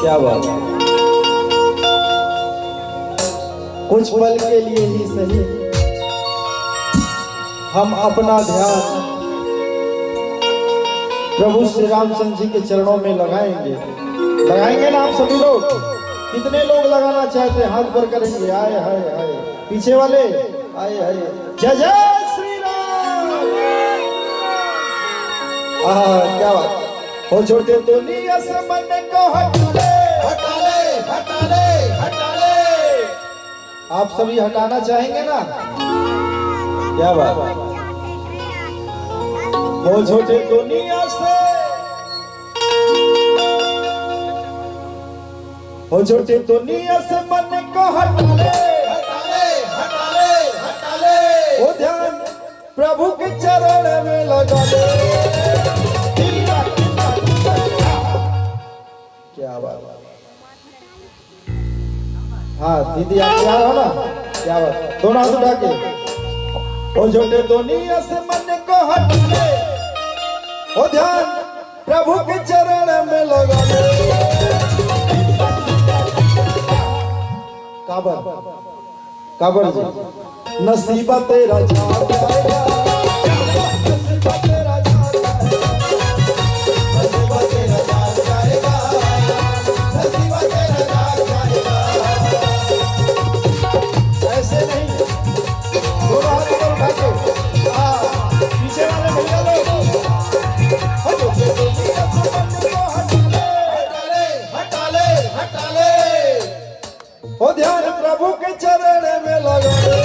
क्या बात है। कुछ पल के लिए ही सही हम अपना ध्यान प्रभु श्री रामचंद्र जी के चरणों में लगाएंगे ना आप सभी लोग। कितने लोग लगाना चाहते हैं हाथ पर करेंगे। आए हाय हाय पीछे वाले आए हाय जय जय श्री राम। क्या बात हो। छोटे दुनिया से मन को हटा ले। आप सभी हटाना चाहेंगे ना। क्या बात हो। छोटे दुनिया से हो, छोटे दुनिया से मन को हटा ले। वो ध्यान प्रभु के चरण में लगा ले। क्या बात। हाँ दीदी आप तैयार हो ना। क्या बात। दोनों हाथ उठा के। ओ छोटे दुनिया से मन को हटा ले। ओ ध्यान प्रभु के चरण में लगा ले। काबर जी नसीबा तेरा जान जाएगा। नसीबा तेरा जान जाएगा। नसीबा तेरा जान जाएगा। ऐसे नहीं दोनों हाथ ऊपर उठा के। पीछे वाले भैया लोग हो ध्यान प्रभु के चरण में लगा ले।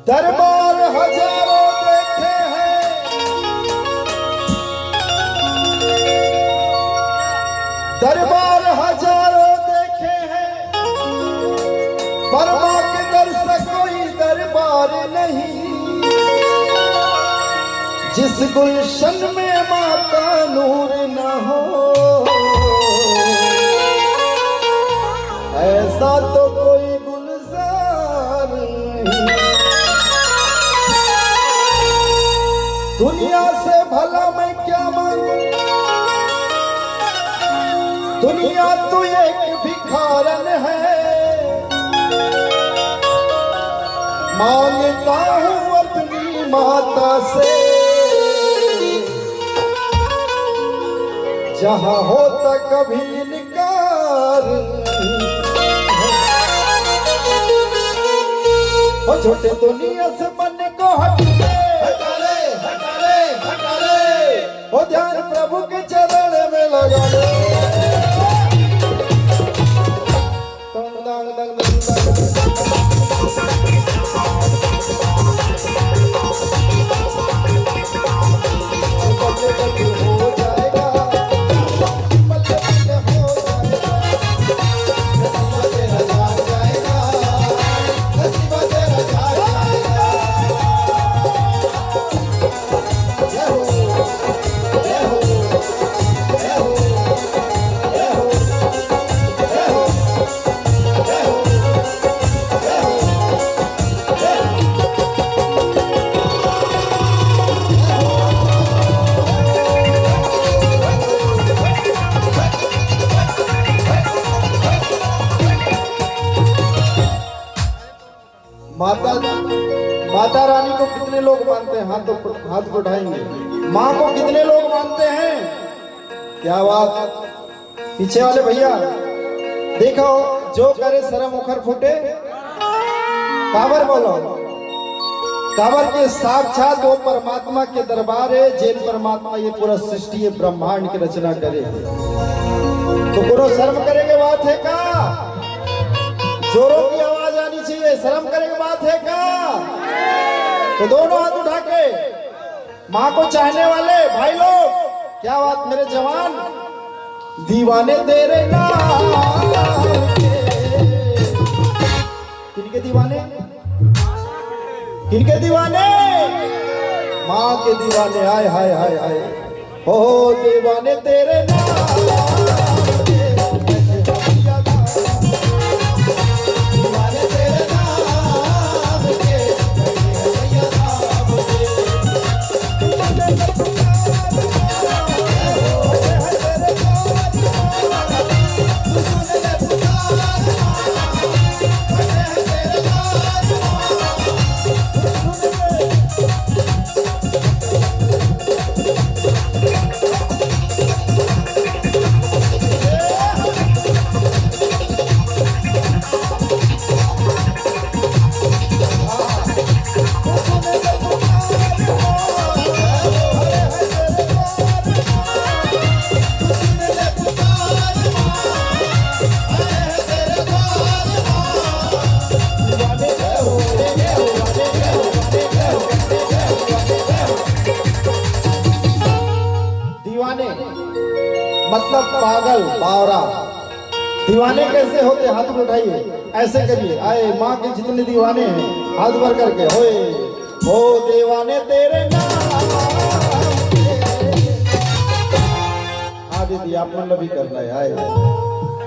दरबार हजारों देखे हैं, दरबार हजारों देखे हैं, पर मां के दर से कोई दरबार नहीं। जिस गुलशन में मां का नूर न हो, ऐसा तो कोई गुलजार नहीं। दुनिया से भला मैं क्या मांगू, दुनिया तो एक भिखारन है। मांगता हूँ अपनी माता से, जहाँ होता कभी इनकार। ओ छोटे दुनिया से मन को हटा ले। ओ ध्यान प्रभु के चरण में लगा ले। माता रानी को कितने लोग मानते हैं? हाथ उठाएंगे। माँ को कितने लोग मानते हैं? क्या बात। पीछे वाले भैया देखो, जो करे शर्म मुखर फूटे। काबर बोलो। काबर के साक्षात वो परमात्मा के दरबार है, जैन परमात्मा ये पूरा सृष्टि ये ब्रह्मांड की रचना करे। तो कोनो शर्म करेंगे बात है का? जोरों की आवाज आनी चाहिए, शर्म करेंगे बात है का? तो दोनों हाथ उठा के माँ को चाहने वाले भाई लोग, क्या बात मेरे जवान, दीवाने तेरे नाम के। किनके दीवाने? किनके दीवाने? माँ के दीवाने। हाय हाय हाय हाय, हो दीवाने तेरे नाम के। दीवाने तेरे नाम के। मतलब पागल बावरा। दीवाने कैसे होते? हाथ उठाइए, ऐसे करिए। आए माँ के जितने दीवाने हैं हाथ भर करके, होए हो दीवाने तेरे नाम के। हाँ दीदी आप मतलब भी करना है। आए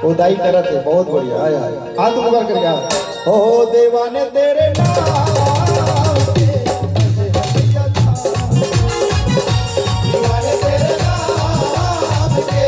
वो दाई करत है, बहुत बढ़िया। आए आए हाथ भर करके, हो दीवाने तेरे नाम के। दीवाने तेरे नाम के।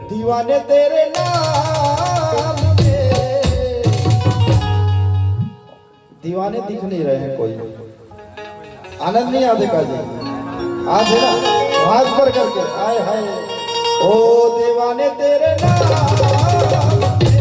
दीवाने तेरे नाम के। दीवाने दिख नहीं रहे हैं कोई, आनंद नहीं आते का जी आज है ना, हाथ पर करके आए हाय, ओ दीवाने तेरे नाम के।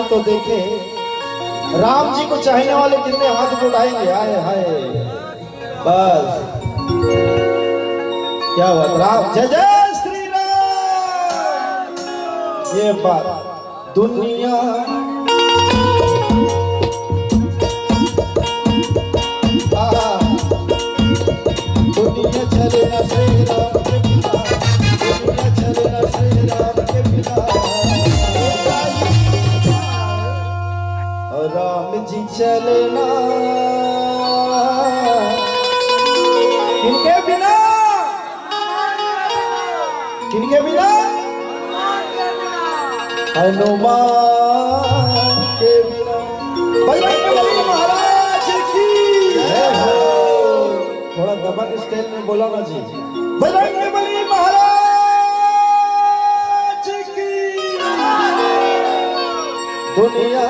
माने तो देखे राम जी को चाहने वाले कितने हाथ उठाएंगे। हाय हाय बस क्या बात। राम जय जय श्री राम। ये बात दुनिया दुनिया चले ना श्री राम के बिना, दुनिया चले ना श्री राम के बिना। और राम जी चले ना किनके बिना, किनके बिना? हनुमान के बिना। बजरंगबली महाराज की जय हो। थोड़ा दबंग स्टाइल में बोला ना जी। बजरंगबली महाराज की दुनिया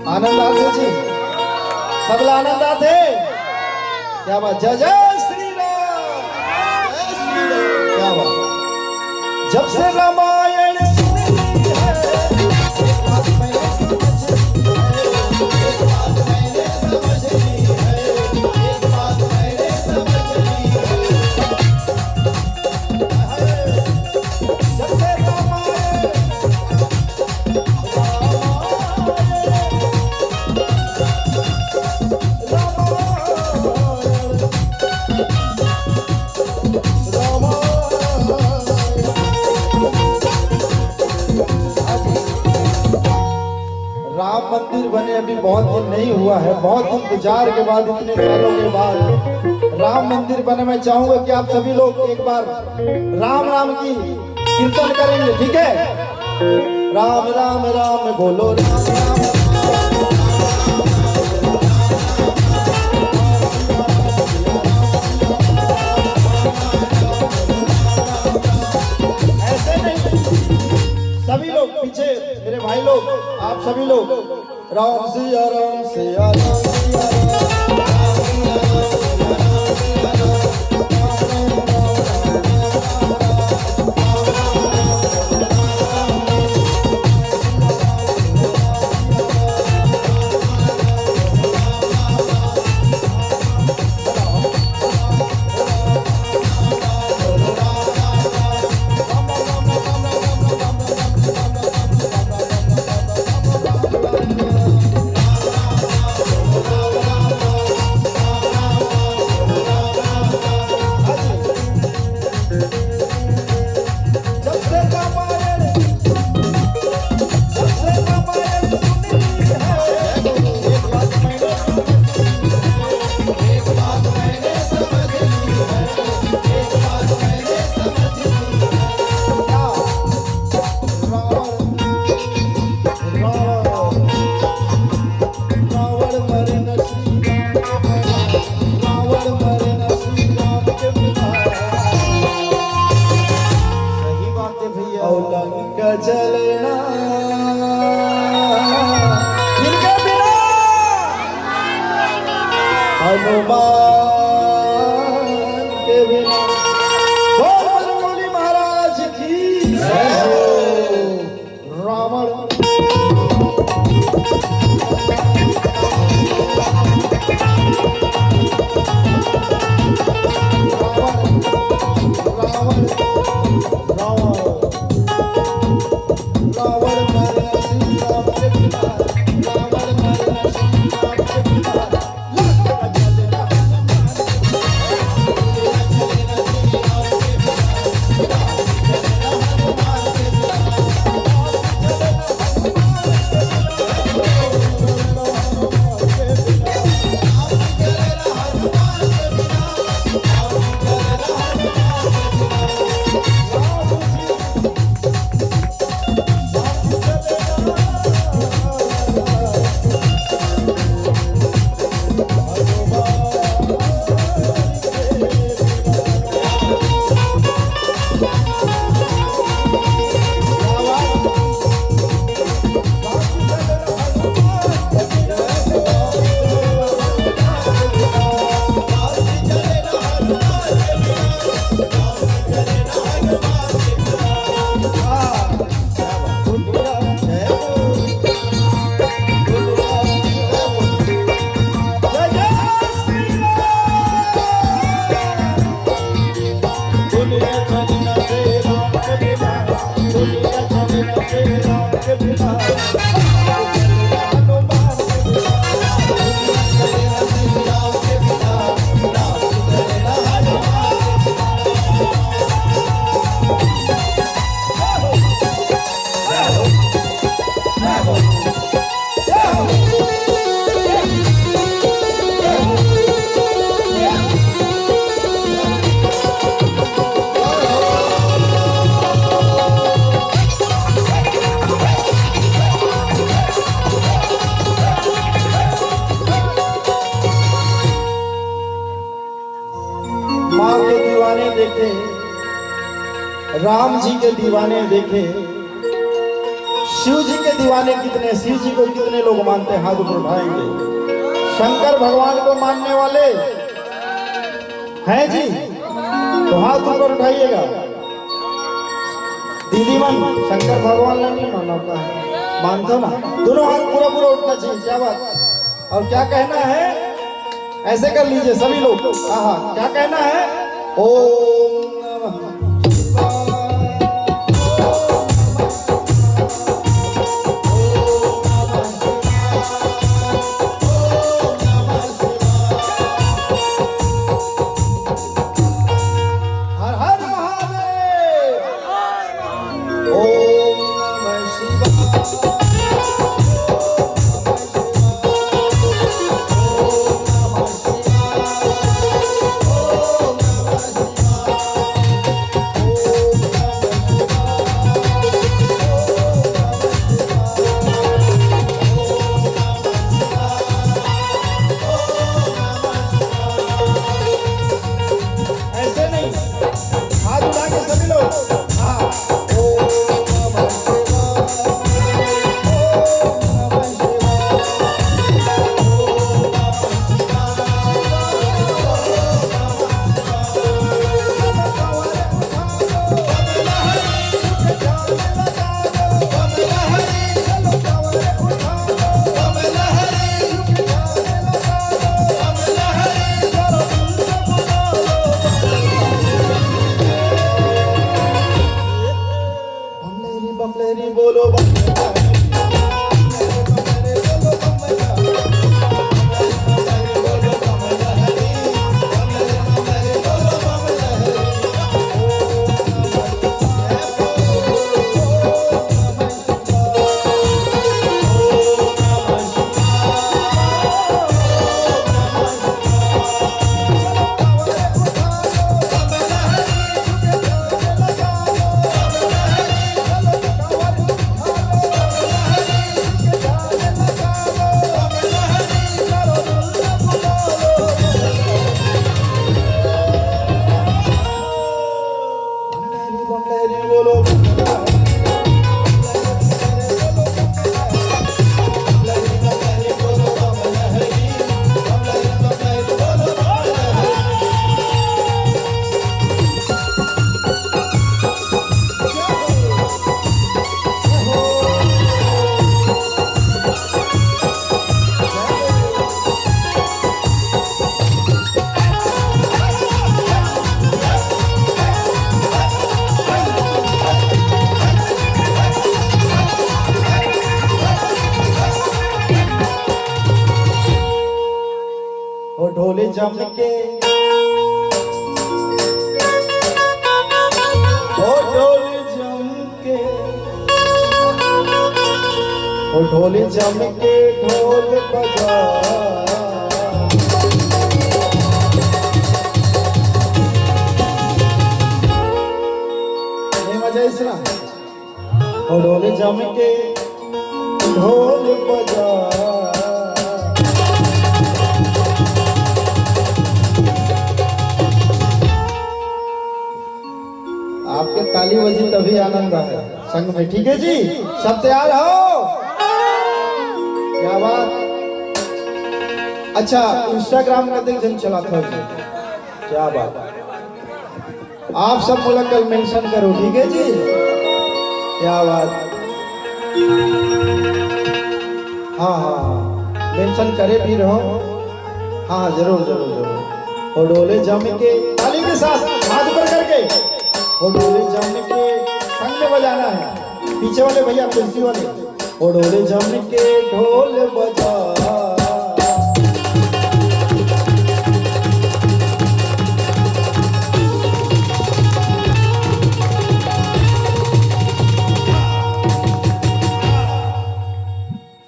आनंद आते जी, सबला आनंद आते। क्या बात। जय जय श्री राम, जय श्री राम। क्या बात। जब से रामायण सुनी है एक बात मैंने समझ ली है, एक बात मैंने समझ ली है, एक बात मैंने समझ ली है। जब से रामायण राम मंदिर बने अभी बहुत दिन नहीं हुआ है। बहुत इंतजार के बाद, इतने सालों के बाद राम मंदिर बने। मैं चाहूंगा कि आप सभी लोग एक बार राम राम की कीर्तन करेंगे, ठीक है? राम राम राम बोलो, राम राम। ऐसे नहीं, सभी लोग पीछे मेरे भाई लोग, आप सभी लोग राम सिया राम सिया राम सिया दुनिया चलना से राम के बिना, दुनिया चलना से राम के बिना, हनुमान के बिना, दुनिया चलना से राम के बिना, राम चलना हनुमान माँ के दीवाने देखे, राम जी के दीवाने देखे, शिव जी के दीवाने कितने, शिव जी को कितने लोग मानते हैं, हाथ ऊपर उठाएंगे। शंकर भगवान को मानने वाले हैं जी, तो हाथ ऊपर उठाइएगा। दीदी मन शंकर भगवान ने नहीं माना का है, मानते हो ना? दोनों हाथ पूरा पूरा उठना चाहिए। क्या बात? और क्या कहना है? ऐसे कर लीजिए सभी लोग। हाँ, क्या कहना है? ओम नमः शिवाय, हर हर महादेव। ओम नमः शिवाय, ऐसे नहीं, हाथ उठा के सभी लोग। हाँ, ओम नमः शिवाय, ओम नमः शिवाय, बमलेरी बमलेरी बोलो बमलेरी, बमलेरी बोलो बमलेरी, बमलेरी बोलो बमलेरी, बमलेरी बोलो बमलेरी। बमलेरी बोलो ओ ढोले जम के, ओ ढोले जम के, ओ ढोले जम के ढोल बजा, ये मजा इसना। ओ ढोले जम के ढोल बजा, आपके ताली बजी तभी आनंद है संग में। ठीक है जी, सब तैयार हो? क्या बात। अच्छा, इंस्टाग्राम का देख जन चला था जी, क्या बात। आप सब बोला कल मेंशन करो, ठीक है जी? क्या बात। हाँ हाँ हाँ, मेंशन करे भी रहो। हाँ जरूर जरूर जरूर। और डोले जम के ताली के साथ हाथ ऊपर करके, और डोले जम के संग में बजाना है। पीछे वाले भैया कुर्सी वाले, और डोले जम के ढोल बजा।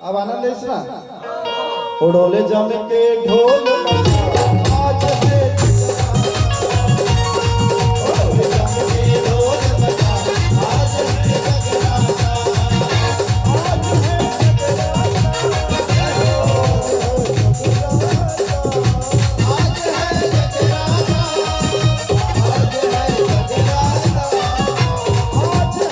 अब आनंद है सुना। उड़ोले जम के ढोल बजा, आज है उड़ोले जम के ढोल बजा, आज है जगराता, आज है जगराता, आज है जगराता, आज है जगराता, आज है।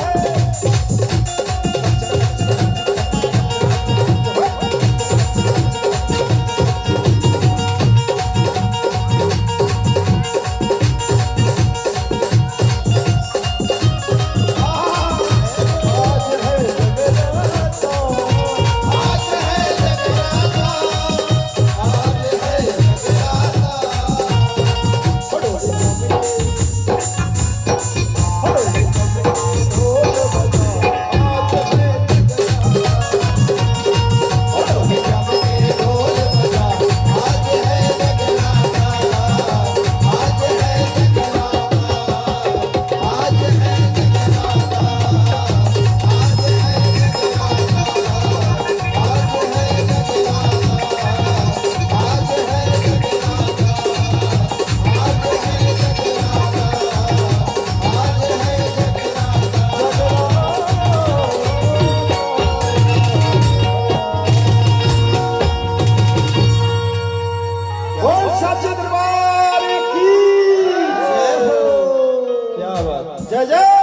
जय जय।